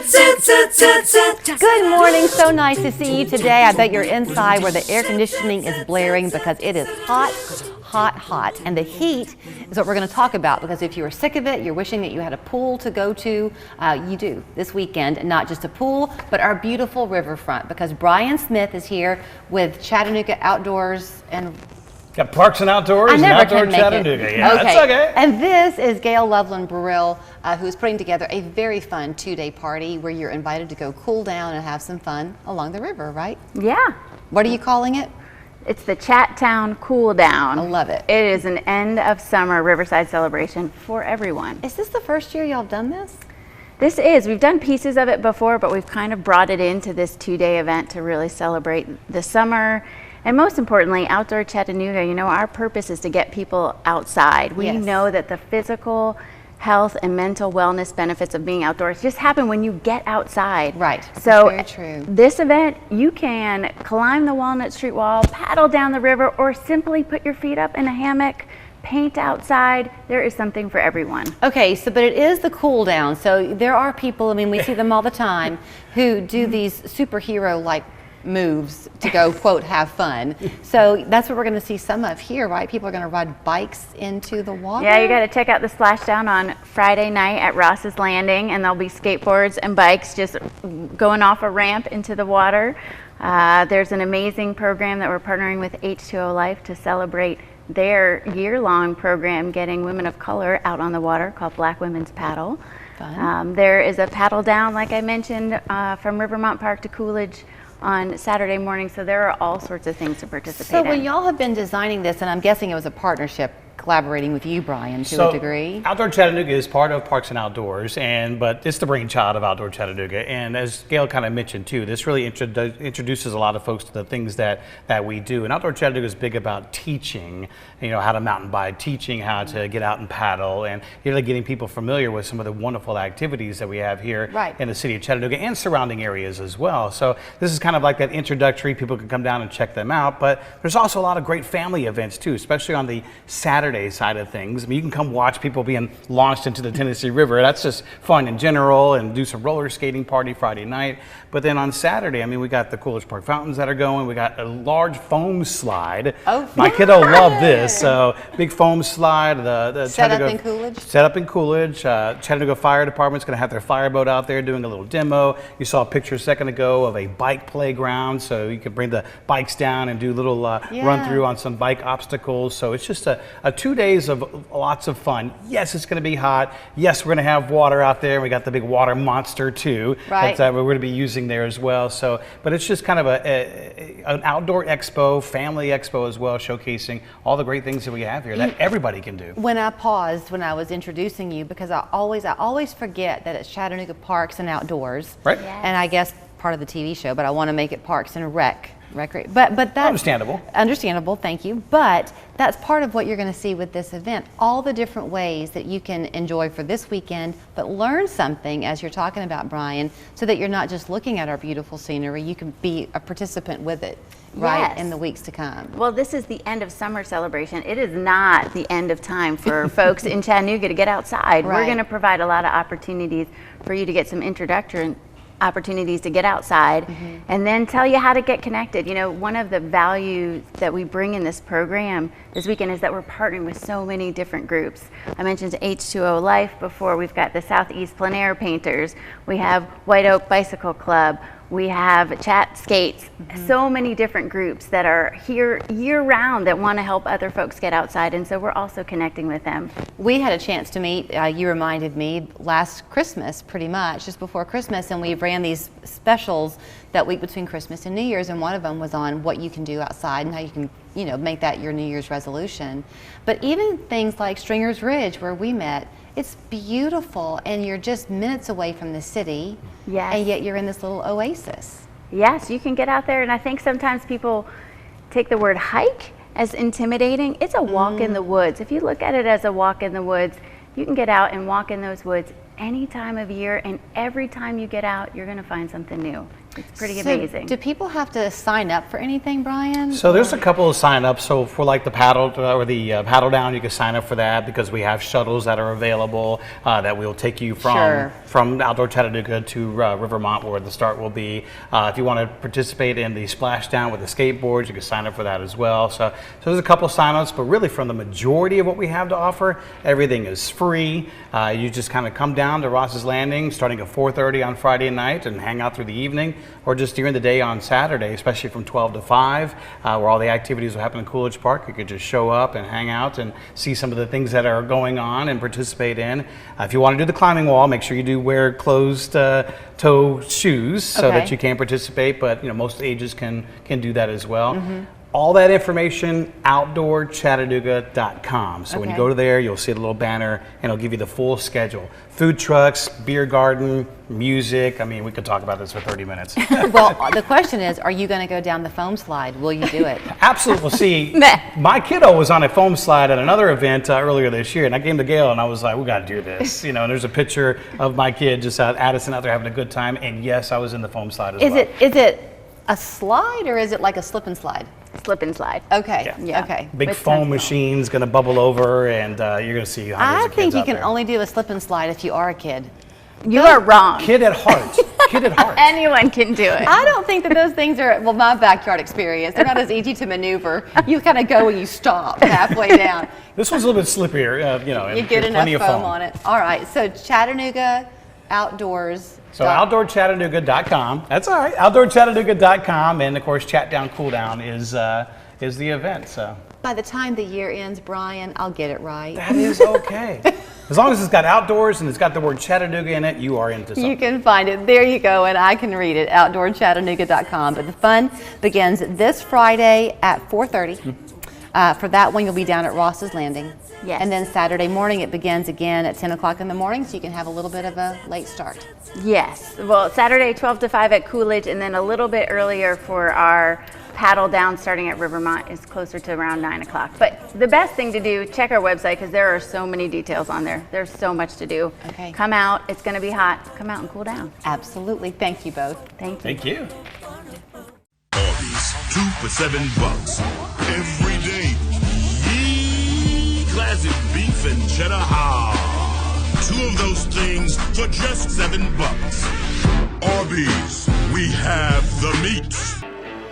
Good morning, so nice to see you today. I bet you're inside where the air conditioning is blaring because it is hot, hot, hot. And the heat is what we're going to talk about, because if you are sick of it, you're wishing that you had a pool to go to, you do this weekend. And not just a pool, but our beautiful riverfront, because Brian Smith is here with Chattanooga Outdoors and got Parks and Outdoors and Outdoor Chattanooga. Yeah, okay. That's okay. And this is Gail Loveland Burrill, who's putting together a very fun 2-day party where you're invited to go cool down and have some fun along the river, right? Yeah. What are you calling it? It's the Chattown Cool Down. I love it. It is an end of summer Riverside celebration for everyone. Is this the first year y'all have done this? This is. We've done pieces of it before, but we've kind of brought it into this 2-day event to really celebrate the summer. And most importantly, Outdoor Chattanooga, you know, our purpose is to get people outside. We know that the physical health and mental wellness benefits of being outdoors just happen when you get outside. Right. So very true. This event, you can climb the Walnut Street wall, paddle down the river, or simply put your feet up in a hammock, paint outside. There is something for everyone. Okay, so but it is the cool down. So there are people, I mean, we see them all the time, who do these superhero-like moves to go, quote, have fun. So that's what we're going to see some of here, right? People are going to ride bikes into the water. Yeah, you got to check out the splashdown on Friday night at Ross's Landing, and there'll be skateboards and bikes just going off a ramp into the water. There's an amazing program that we're partnering with H2O Life to celebrate their year-long program getting women of color out on the water, called Black Women's Paddle. There is a paddle down, like I mentioned, from Rivermont Park to Coolidge on Saturday morning, so there are all sorts of things to participate in. So when y'all have been designing this, and I'm guessing it was a partnership collaborating with you, Brian, to a degree. Outdoor Chattanooga is part of Parks and Outdoors, but it's the brainchild of Outdoor Chattanooga. And as Gail kind of mentioned too, this really introduces a lot of folks to the things that we do. And Outdoor Chattanooga is big about teaching, you know, how to mountain bike, teaching how to get out and paddle, and really getting people familiar with some of the wonderful activities that we have here in the city of Chattanooga and surrounding areas as well. So this is kind of like that introductory. People can come down and check them out, but there's also a lot of great family events too, especially on the Saturday side of things. I mean, you can come watch people being launched into the Tennessee River. That's just fun in general, and do some roller skating party Friday night. But then on Saturday, I mean, we got the Coolidge Park fountains that are going. We got a large foam slide. Oh, my kiddo loved this. So big foam slide. The set up in Coolidge. Set up in Coolidge. Chattanooga Fire Department's going to have their fireboat out there doing a little demo. You saw a picture a second ago of a bike playground, so you can bring the bikes down and do a little run through on some bike obstacles. So it's just a 2 days of lots of fun. Yes, it's going to be hot. Yes, we're going to have water out there. We got the big water monster too. Right. That we're going to be using there as well. So, but it's just kind of an outdoor expo, family expo as well, showcasing all the great things that we have here that everybody can do. When I paused when I was introducing you, because I always forget that it's Chattanooga Parks and Outdoors. Right. Yes. And I guess part of the TV show, but I want to make it Parks and Rec. But that's understandable, thank you. But that's part of what you're going to see with this event, all the different ways that you can enjoy for this weekend, but learn something as you're talking about, Brian, so that you're not just looking at our beautiful scenery, you can be a participant with it, right, in the weeks to come. Well, this is the end of summer celebration. It is not the end of time for folks in Chattanooga to get outside. We're going to provide a lot of opportunities for you to get some introduction opportunities to get outside, and then tell you how to get connected. You know, one of the values that we bring in this program this weekend is that we're partnering with so many different groups. I mentioned H2O Life before. We've got the Southeast Plein Air Painters. We have White Oak Bicycle Club. We have Chatt Skates. So many different groups that are here year-round that want to help other folks get outside, and so we're also connecting with them. We had a chance to meet, you reminded me, last Christmas, pretty much, just before Christmas, and we ran these specials that week between Christmas and New Year's, and one of them was on what you can do outside and how you can, you know, make that your New Year's resolution. But even things like Stringer's Ridge, where we met, it's beautiful, and you're just minutes away from the city, and yet you're in this little oasis. Yes, you can get out there, and I think sometimes people take the word hike as intimidating. It's a walk in the woods. If you look at it as a walk in the woods, you can get out and walk in those woods any time of year, and every time you get out, you're going to find something new. It's pretty So amazing. do people have to sign up for anything, Brian? So there's a couple of sign-ups. So for like the paddle or the paddle down, you can sign up for that because we have shuttles that are available that will take you from Outdoor Chattanooga to Rivermont, where the start will be. If you want to participate in the splashdown with the skateboards, you can sign up for that as well. So there's a couple of sign-ups, but really from the majority of what we have to offer, everything is free. You just kind of come down to Ross's Landing starting at 4:30 on Friday night and hang out through the evening, or just during the day on Saturday, especially from 12 to 5, where all the activities will happen in Coolidge Park. You could just show up and hang out and see some of the things that are going on and participate in. If you want to do the climbing wall, make sure you do wear closed-toe shoes so that you can participate, but most ages can do that as well. All that information, outdoorchattanooga.com. So when you go to there, you'll see the little banner, and it'll give you the full schedule. Food trucks, beer garden, music. I mean, we could talk about this for 30 minutes. Well, the question is, are you going to go down the foam slide? Will you do it? Absolutely. Well, see, my kiddo was on a foam slide at another event earlier this year, and I came to Gail, and I was like, we got to do this. And there's a picture of my kid, just Addison, out there having a good time, and yes, I was in the foam slide as well. Is it a slide, or is it like a slip and slide? Slip and slide. Okay. Yeah. Okay. Big foam machine's going to bubble over, and you're going to see hundreds of kids I think you out can there. only do a slip and slide if you are a kid. You are wrong. Kid at heart. Kid at heart. Anyone can do it. I don't think that those things are, well, my backyard experience, they're not as easy to maneuver. You kind of go and you stop halfway down. This one's a little bit slippier, and You get enough plenty of foam on it. All right, so Chattanooga Outdoors. So outdoorchattanooga.com. That's all right. Outdoorchattanooga.com, and of course, Chat Down Cool Down is the event. So By the time the year ends, Brian, I'll get it right. that is okay. As long as it's got outdoors and it's got the word Chattanooga in it, you are into something. You can find it. There you go, and I can read it, outdoorchattanooga.com. But the fun begins this Friday at 4:30. For that one, you'll be down at Ross's Landing. Yes. And then Saturday morning, it begins again at 10 o'clock in the morning, so you can have a little bit of a late start. Yes. Well, Saturday 12 to 5 at Coolidge, and then a little bit earlier for our paddle down starting at Rivermont is closer to around 9 o'clock. But the best thing to do, check our website because there are so many details on there. There's so much to do. Okay. Come out. It's going to be hot. Come out and cool down. Absolutely. Thank you both. Thank you. Thank you. Arby's, 2 for $7 every day. Yee, classic beef and cheddar how. 2 of those things for just $7. Arby's, we have the meat.